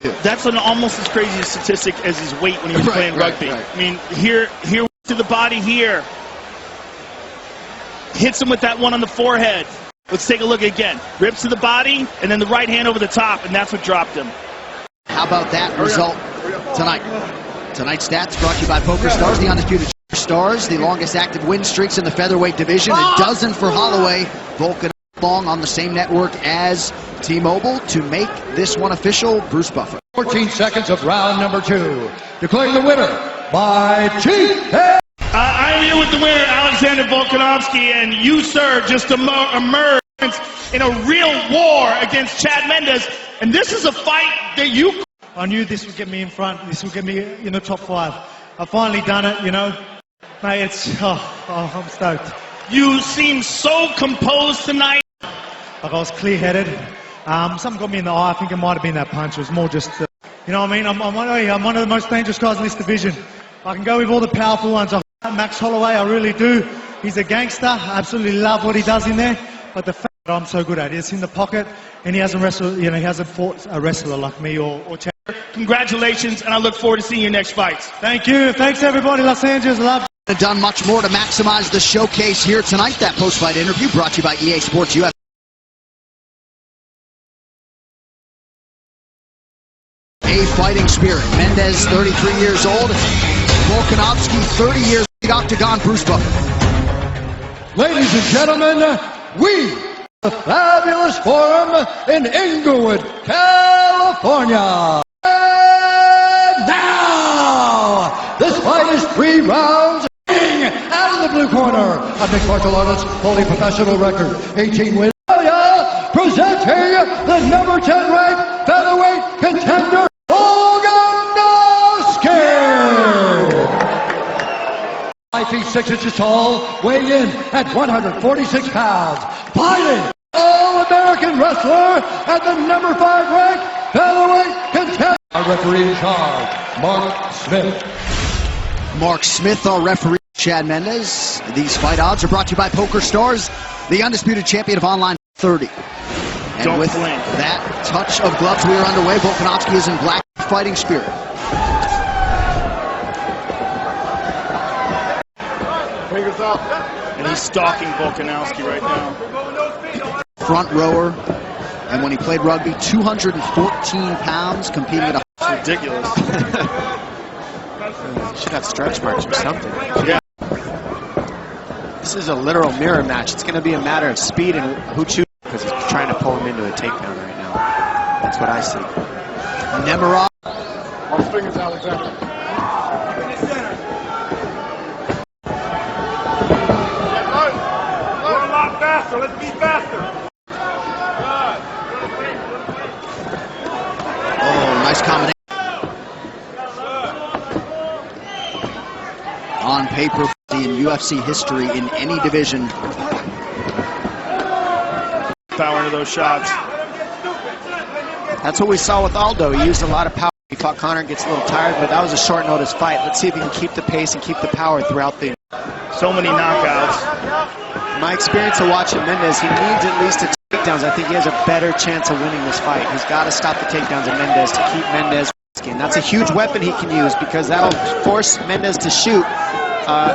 That's an almost as crazy a statistic as his weight when he was playing rugby. Right. I mean, here to the body here. Hits him with that one on the forehead. Let's take a look again. Rips to the body, and then the right hand over the top, and that's what dropped him. How about that result tonight? Tonight's stats brought to you by Poker Stars, the undisputed Stars, the longest active win streaks in the featherweight division. A dozen for Holloway. Volkanovski on the same network as T-Mobile to make this one official. Bruce Buffer. 14 seconds of round number 2. Declaring the winner by cheat. I'm here with the winner, Alexander Volkanovski, and you, sir, just emerged in a real war against Chad Mendes, and this is a fight that you... I knew this would get me in front. This would get me in the top 5. I've finally done it, you know. Mate, it's... I'm stoked. You seem so composed tonight. Like I was clear-headed. Something got me in the eye. I think it might have been that punch. It was more just... you know what I mean? I'm one of the most dangerous guys in this division. I can go with all the powerful ones. Max Holloway, I really do. He's a gangster. I absolutely love what he does in there. But the fact that I'm so good at it is in the pocket, and he hasn't wrestled, you know, he hasn't fought a wrestler like me or Chad. Congratulations, and I look forward to seeing your next fights. Thank you. Thanks, everybody. Los Angeles. Love. Done much more to maximize the showcase here tonight. That post-fight interview brought to you by EA Sports UFC. A fighting spirit. Mendes, 33 years old. Volkanovski, 30 years. The Octagon, Bruce Buffer. Ladies and gentlemen, we, the fabulous forum in Inglewood, California. And now, this fight is 3 rounds. Out of the blue corner, a mixed martial artist, holding professional record, 18 wins. Presenting the number 10 ranked featherweight contender, Volkanovski. 5 feet 6 inches tall, weighing in at 146 pounds. Fighting All-American wrestler and the number 5 ranked featherweight contender. Our referee in charge, Mark Smith. Mark Smith, our referee. Chad Mendes. These fight odds are brought to you by Poker Stars, the undisputed champion of online 30. And Don't with blink. that touch of gloves, we are underway. Volkanovski is in black fighting spirit. Fingers up. And he's stalking Volkanovski right now. Front rower. And when he played rugby, 214 pounds, competing at a... It's ridiculous. Should have stretch marks or something. Yeah. This is a literal mirror match. It's going to be a matter of speed and who chooses, because he's trying to pull him into a takedown right now. That's what I see. Nemerov. On fingers, Alexander. We're a lot faster. Let's be faster. Oh, nice combination. On paper, in UFC history in any division. Power into those shots. That's what we saw with Aldo. He used a lot of power. He fought Conor, gets a little tired, but that was a short notice fight. Let's see if he can keep the pace and keep the power throughout the... So many knockouts. My experience of watching Mendes, he needs at least a takedowns. I think he has a better chance of winning this fight. He's got to stop the takedowns of Mendes to keep Mendes. And that's a huge weapon he can use, because that'll force Mendes to shoot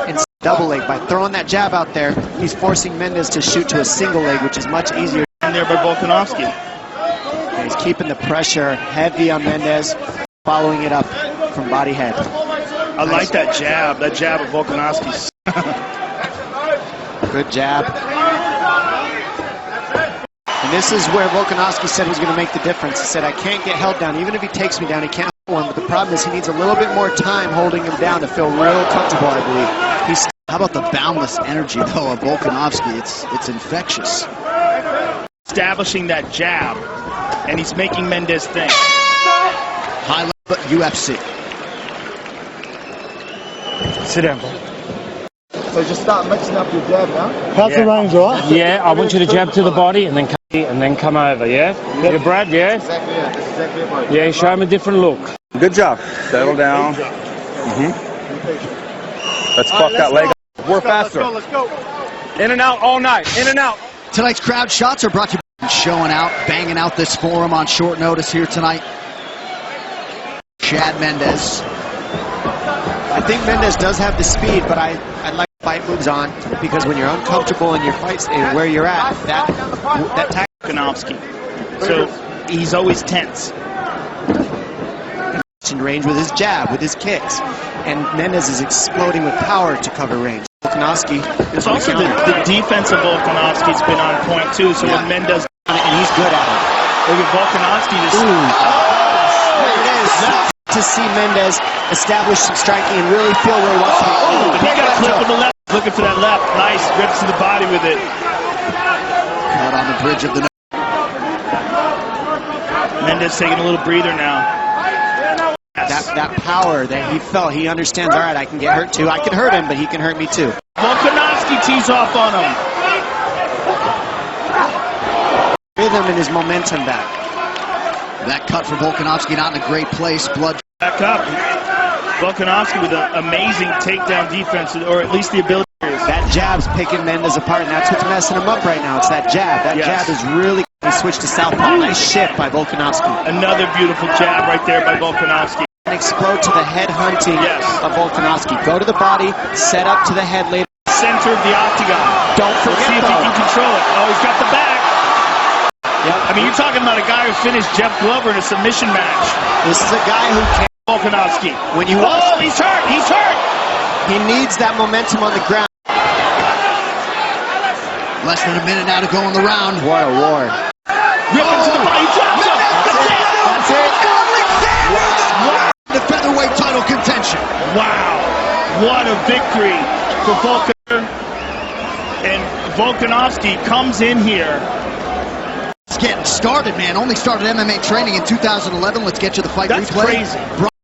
in double leg. By throwing that jab out there, he's forcing Mendes to shoot to a single leg, which is much easier. And there by Volkanovski. And he's keeping the pressure heavy on Mendes, following it up from body head. I like that jab of Volkanovski's. Good jab. And this is where Volkanovski said he was going to make the difference. He said, I can't get held down. Even if he takes me down, he can't hold one. But the problem is he needs a little bit more time holding him down to feel real comfortable, I believe. How about the boundless energy, though, of Volkanovski? It's infectious. Establishing that jab, and he's making Mendes think. High level UFC. Sit down, bro. So just start mixing up your jab now. How's the range, all right? Yeah, I want you to jab to the body and then come over, yeah? Yeah, Brad, yeah? Exactly, yeah. That's exactly it, bro. Yeah, show him a different look. Good job. Settle down. Let's fuck that leg up. We're faster. Let's go. In and out all night. In and out. Tonight's crowd shots are brought to you by showing out, banging out this forum on short notice here tonight. Chad Mendes. I think Mendes does have the speed, but I'd like the fight moves on, because when you're uncomfortable in your fights and where you're at, that Volkanovski. So he's always tense. in range with his jab, with his kicks, and Mendes is exploding with power to cover range. Volkanovski. It's also the defense of Volkanovski's been on point too. So when Mendes, and he's good at it. look at Volkanovski just. There it is. To see Mendes establish some striking and really feel where he wants to be. He got a flip with the left. Looking for that left. Nice. Rips to the body with it. Caught on the bridge of the nose. Mendes taking a little breather now. That power that he felt, he understands, all right, I can get hurt too. I can hurt him, but he can hurt me too. Volkanovski tees off on him. Rhythm and his momentum back. That cut for Volkanovski not in a great place. Blood. Back up. Volkanovski with an amazing takedown defense, or at least the ability. That jab's picking Mendes apart, and that's what's messing him up right now. It's that jab. That jab is really switched to southpaw. Nice shift by Volkanovski. Another beautiful jab right there by Volkanovski. Explode to the head hunting of Volkanovski. Go to the body, set up to the head later. Center of the octagon. Don't forget, see if he can control it. Oh, he's got the back. Yep. I mean, you're talking about a guy who finished Jeff Glover in a submission match. This is a guy who can. Volkanovski. When you he's hurt. He's hurt. He needs that momentum on the ground. Less than a minute now to go in the round. What a war. Rip into the body. Drops him. That's it. Wow. The featherweight title contention. Wow. What a victory for Volkanovski. And Volkanovski comes in here. It's getting started, man. Only started MMA training in 2011. Let's get you the fight That's replay. crazy.